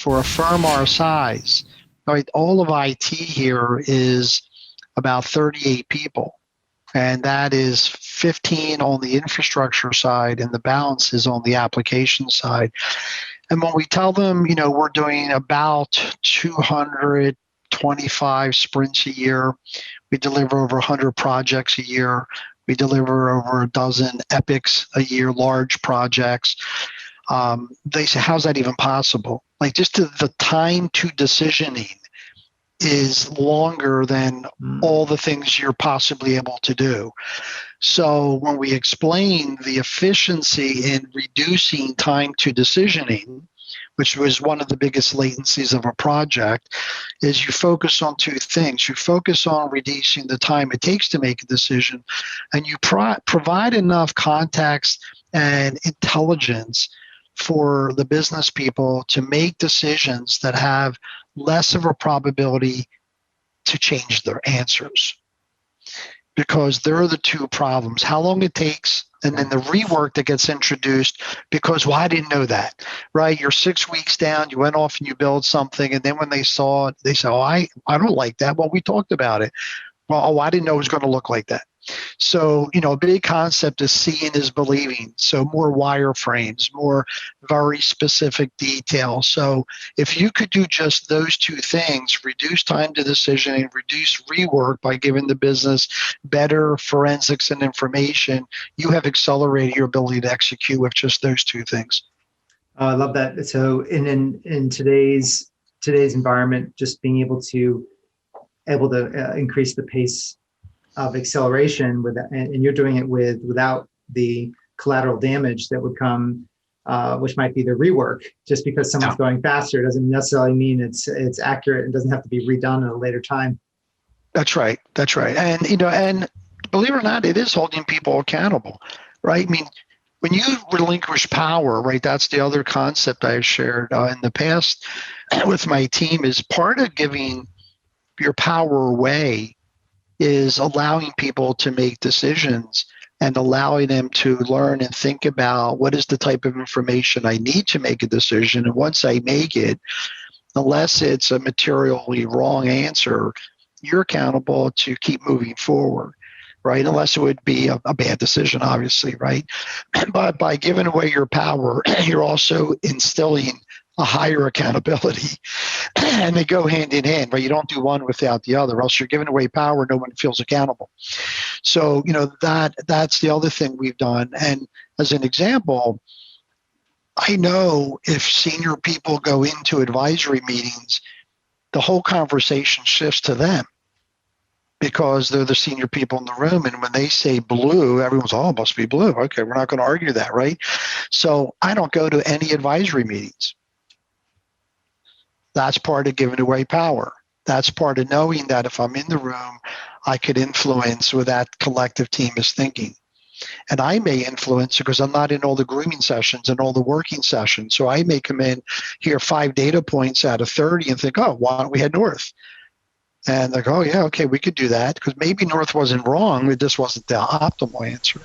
for a firm our size, right, all of IT here is about 38 people. And that is 15 on the infrastructure side, and the balance is on the application side. And when we tell them, we're doing about 225 sprints a year, we deliver over 100 projects a year, we deliver over a dozen epics a year, large projects. They say, how's that even possible? Like, just the time to decisioning is longer than all the things you're possibly able to do. So when we explain the efficiency in reducing time to decisioning, which was one of the biggest latencies of a project, is you focus on two things. You focus on reducing the time it takes to make a decision, and you provide enough context and intelligence for the business people to make decisions that have less of a probability to change their answers. Because there are the two problems: how long it takes, and then the rework that gets introduced because, well, I didn't know that, right? You're 6 weeks down, you went off and you build something, and then when they saw it, they say, oh, I don't like that. Well, we talked about it. Well, oh, I didn't know it was going to look like that. So, a big concept is seeing is believing. So more wireframes, more very specific detail. So if you could do just those two things, reduce time to decisioning, reduce rework by giving the business better forensics and information, you have accelerated your ability to execute with just those two things. I love that. So in today's environment, just being able to increase the pace of acceleration and you're doing it without the collateral damage that would come, which might be the rework. Just because someone's going faster doesn't necessarily mean it's accurate and doesn't have to be redone at a later time. That's right. And and believe it or not, it is holding people accountable, right? I mean, when you relinquish power, right, that's the other concept I've shared in the past with my team, is part of giving your power away is allowing people to make decisions and allowing them to learn and think about what is the type of information I need to make a decision. And once I make it, unless it's a materially wrong answer, you're accountable to keep moving forward, right? Unless it would be a bad decision, obviously, right? But by giving away your power, you're also instilling a higher accountability, and they go hand in hand, right? You don't do one without the other, else you're giving away power, no one feels accountable. So, that's the other thing we've done. And as an example, I know if senior people go into advisory meetings, the whole conversation shifts to them because they're the senior people in the room. And when they say blue, everyone's, oh, it must be blue. Okay, we're not going to argue that, right? So I don't go to any advisory meetings. That's part of giving away power. That's part of knowing that if I'm in the room, I could influence what that collective team is thinking. And I may influence because I'm not in all the grooming sessions and all the working sessions. So I may come in, hear 5 data points out of 30 and think, oh, why don't we head north? And they go, oh, yeah, okay, we could do that because maybe north wasn't wrong. It just wasn't the optimal answer.